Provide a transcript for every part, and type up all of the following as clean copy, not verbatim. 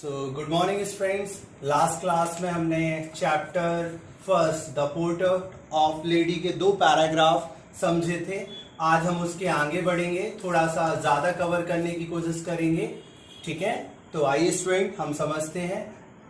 Good morning friends. Last class में हमने chapter first the portrait of lady के 2 paragraph समझे थे। आज हम उसके आगे बढ़ेंगे, थोड़ा सा ज्यादा कवर करने की कोशिश करेंगे। ठीक है, तो आइए स्टूडेंट हम समझते हैं।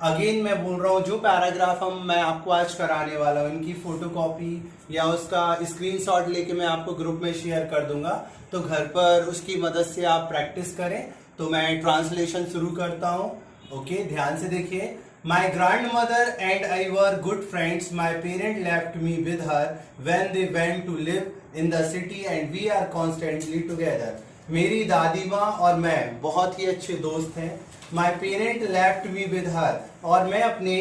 अगेन मैं बोल रहा हूँ, जो पैराग्राफ मैं आपको आज कराने वाला हूँ, इनकी फोटोकॉपी या उसका स्क्रीनशॉट लेके मैं आपको ग्रुप में शेयर कर दूंगा, तो घर पर उसकी मदद से आप प्रैक्टिस करें। तो मैं ट्रांसलेशन शुरू करता हूँ। ओके, ध्यान से देखिए। My grand mother and I were good friends. My parent left me with her when they went to live in the city and we are constantly together. मेरी दादी माँ और मैं बहुत ही अच्छे दोस्त हैं। माई पेरेंट लेफ्ट मी विद हर, और मैं अपने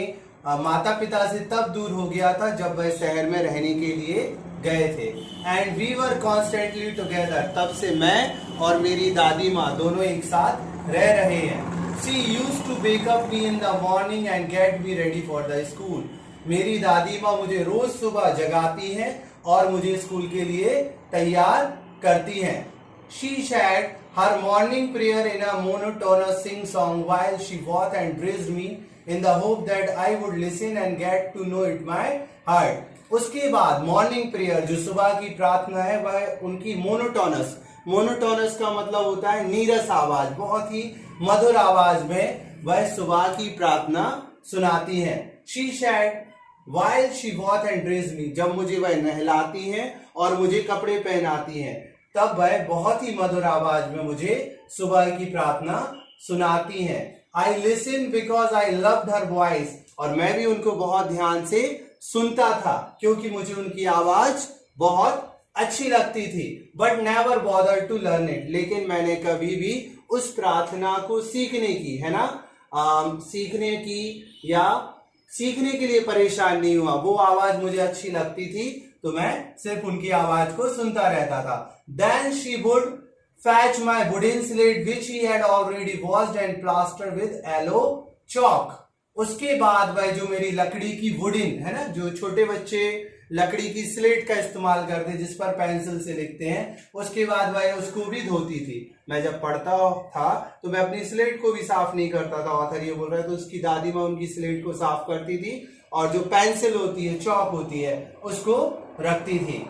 माता पिता से तब दूर हो गया था जब वह शहर में रहने के लिए गए थे। And we were constantly together, तब से मैं और मेरी दादी माँ दोनों एक साथ रह रहे हैं। She used to wake up me in the morning and get me ready for the school. मेरी दादी माँ मुझे रोज सुबह जगाती हैं और मुझे स्कूल के लिए तैयार करती हैं। She said her morning prayer in a monotonous sing-song while she washed and dressed me in the hope that I would listen and get to know it my heart. उसके बाद मॉर्निंग प्रेयर, जो सुबह की प्रार्थना है, वह उनकी monotonous का मतलब होता है नीरस आवाज, बहुत ही मधुर आवाज में वह सुबह की प्रार्थना सुनाती हैं। She said while she washed and dressed me, जब मुझे वह नहलाती हैं और मुझे कपड़े पहनाती हैं, तब वह बहुत ही मधुर आवाज में मुझे सुबह की प्रार्थना सुनाती हैं। I listen because I loved her voice, और मैं भी उनको बहुत ध्यान से सुनता था क्योंकि मुझे उनकी आवाज बहुत अच्छी लगती थी। But never bother to learn it, लेकिन मैंने कभी भी उस प्रार्थना को सीखने की, है ना, सीखने की या सीखने के लिए परेशान नहीं हुआ। वो आवाज मुझे अच्छी लगती थी तो मैं सिर्फ उनकी आवाज को सुनता रहता था। Then she would fetch my wooden slate which she had already washed and plastered with yellow chalk. उसके बाद वह जो मेरी लकड़ी की वुडन, है ना, जो छोटे बच्चे लकड़ी की स्लेट का इस्तेमाल करते हैं जिस पर पेंसिल से लिखते हैं, उसके बाद वह उसको भी धोती थी। मैं जब पढ़ता था तो मैं अपनी स्लेट को भी साफ नहीं करता था, ऑथर ये बोल रहा है, तो उसकी दादी माँ उनकी स्लेट को साफ करती थी और जो पेंसिल होती है, चॉक होती है, उसको रखती थी।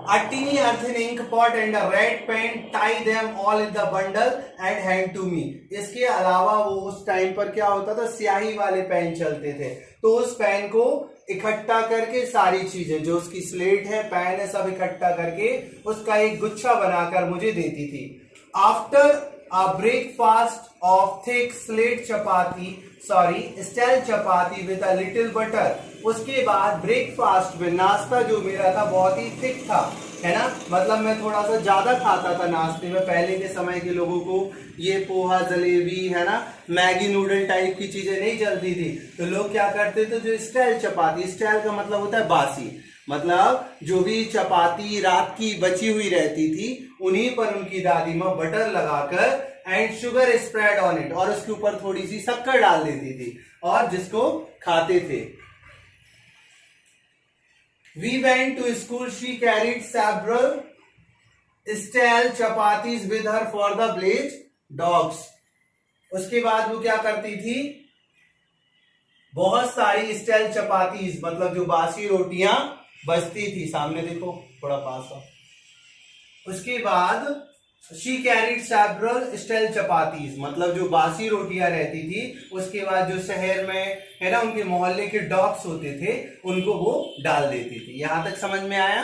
A teeny earthen ink pot and a red pen, tie them all in the bundle and hand to me. इसके अलावा वो उस टाइम पर क्या होता था, स्याही वाले पेन चलते थे, तो उस पेन को इकट्ठा करके सारी चीजें जो उसकी स्लेट है, पेन है, सब इकट्ठा करके उसका एक गुच्छा बनाकर मुझे देती थी। After a breakfast of thick stale chapati with a little butter, उसके बाद ब्रेकफास्ट में नाश्ता जो मेरा था बहुत ही थिक था, है ना, मतलब मैं थोड़ा सा ज्यादा खाता था नाश्ते में। पहले के समय के लोगों को ये पोहा, जलेबी, है ना, मैगी नूडल टाइप की चीजें नहीं चलती थी, तो लोग क्या करते थे, जो स्टेल चपाती, स्टेल का मतलब होता है बासी, मतलब जो भी चपाती रात की बची हुई रहती थी, उन्हीं पर उनकी दादी माँ बटर लगाकर and sugar spread on it, और उसके ऊपर थोड़ी सी शक्कर डाल देती थी और जिसको खाते थे। We went to school. She carried several stale chapatis with her for the village dogs. उसके बाद वो क्या करती थी, बहुत सारी स्टेल चपातीज, मतलब जो बासी रोटियां बचती थी, सामने देखो थोड़ा पास आओ। उसके बाद she carried several stale chapatis, मतलब जो बासी रोटियां रहती थी, उसके बाद जो शहर में, है ना, उनके मोहल्ले के डॉग्स होते थे, उनको वो डाल देती थी। यहां तक समझ में आया।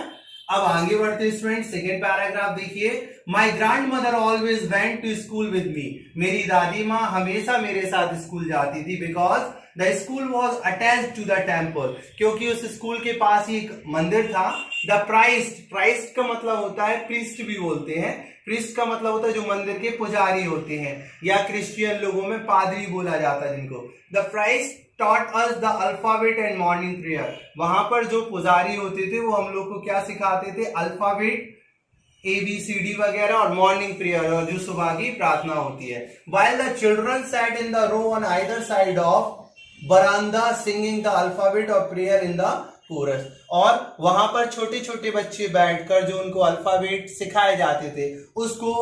अब आगे बढ़ते स्टूडेंट, सेकेंड पैराग्राफ देखिए। My grand mother always went to school with me, मेरी दादी माँ हमेशा मेरे साथ स्कूल जाती थी। Because the school was attached to the temple, क्योंकि उस स्कूल के पास ही एक मंदिर था। द प्राइस्ट का मतलब होता है, प्रीस्ट भी बोलते हैं, प्रीस्ट का मतलब होता है जो मंदिर के पुजारी होते हैं, या क्रिश्चियन लोगों में पादरी बोला जाता है जिनको। The priest taught us the alphabet and morning prayer, वहां पर जो पुजारी होते थे वो हम लोग को क्या सिखाते थे, अल्फाबेट, ABCD वगैरह, और मॉर्निंग प्रेयर, और जो सुबह की प्रार्थना होती है। While the children sat in the row on either side of veranda singing the alphabet of prayer in the chorus, और वहां पर छोटे छोटे बच्चे बैठकर जो उनको अल्फाबेट सिखाए जाते थे उसको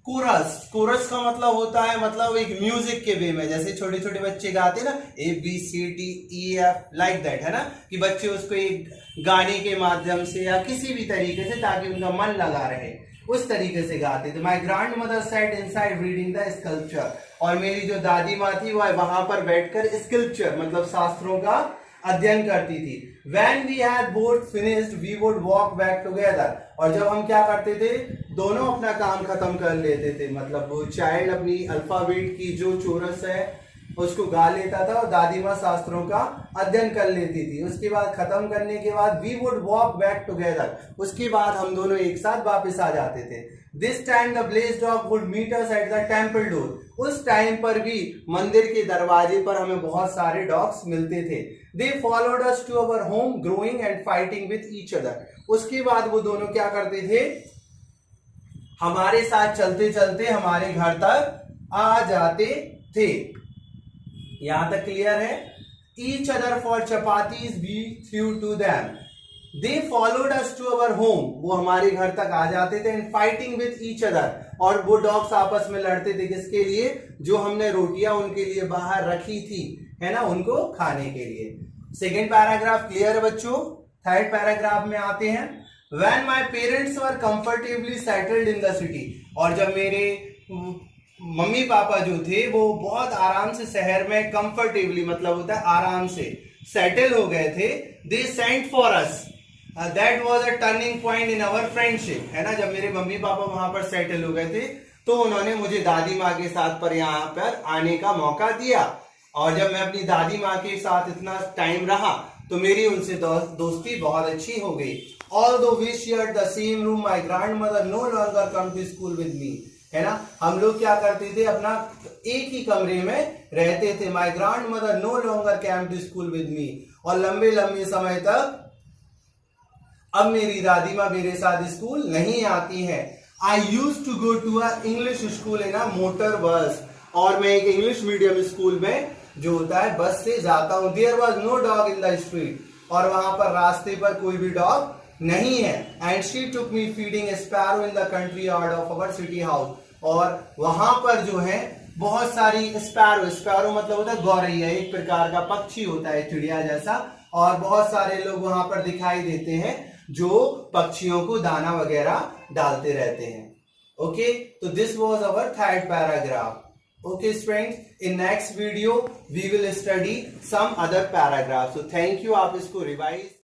कोरस, कोरस का मतलब होता है मतलब एक म्यूजिक के वे में, जैसे छोटे छोटे बच्चे गाते हैं ना ABCDEF लाइक दैट, है ना, कि बच्चे उसको एक गाने के माध्यम से या किसी भी तरीके से, ताकि उनका मन लगा रहे, उस तरीके से गाते थे। माई grand mother said inside reading the sculpture, और मेरी जो दादी माँ थी वह वहां पर बैठकर स्कल्पचर मतलब शास्त्रों का अध्ययन करती थी। When we had both finished, we would walk back together, और जब हम क्या करते थे, दोनों अपना काम खत्म कर लेते थे, मतलब वो चाइल्ड अपनी अल्फाबेट की जो चोरस है उसको गा लेता था और दादी माँ शास्त्रों का अध्ययन कर लेती थी। उसके बाद खत्म करने के बाद we would walk back together, उसके बाद हम दोनों एक साथ वापस आ जाते थे। This time the blaze dog would meet us at the temple door, उस टाइम पर भी मंदिर के दरवाजे पर हमें बहुत सारे डॉग्स मिलते थे। They followed us to our home growing and fighting with each other, उसके बाद वो दोनों क्या करते थे, हमारे साथ चलते चलते हमारे घर तक आ जाते थे। यहां तक क्लियर है? Each other for chapatis we threw to them, they followed us to our home, वो हमारे घर तक आ जाते थे, and fighting with each other, और वो डॉग्स आपस में लड़ते थे, किसके लिए, जो हमने रोटियां उनके लिए बाहर रखी थी, है ना, उनको खाने के लिए। सेकेंड पैराग्राफ क्लियर है बच्चों? थर्ड पैराग्राफ में आते हैं। When my parents were comfortably settled in the city, और जब मेरे मम्मी पापा जो थे वो बहुत आराम से शहर में, कंफर्टेबली मतलब होता है आराम से, सेटल हो गए थे, they sent for us, that was a turning point in our friendship, है ना, जब मेरे मम्मी पापा वहां पर सेटल हो गए थे तो उन्होंने मुझे दादी माँ के साथ पर यहाँ पर आने का मौका दिया, और जब मैं अपनी दादी माँ के साथ इतना टाइम रहा तो मेरी उनसे दोस्ती बहुत अच्छी हो गई। Although we shared the same room, my grandmother no longer come to school with me, है ना, हम लोग क्या करते थे, अपना एक ही कमरे में रहते थे। My grandmother no longer came to school with me, और लंबे लंबे समय तक अब मेरी दादी माँ मेरे साथ स्कूल नहीं आती है। I used to go to a English school in a motor bus, और मैं एक इंग्लिश मीडियम स्कूल में जो होता है बस से जाता हूँ। There was no dog in the street, और वहां पर रास्ते पर कोई भी डॉग नहीं है। And she took me feeding sparrow in the country yard of our city house, और वहां पर जो है बहुत सारी स्पैरो, स्पैरो मतलब होता है गौरैया, एक प्रकार का पक्षी होता है चिड़िया जैसा, और बहुत सारे लोग वहां पर दिखाई देते हैं जो पक्षियों को दाना वगैरह डालते रहते हैं। ओके, तो this was our third paragraph. Okay friends, in next video we will study some other paragraphs. So thank you, आप इसको रिवाइज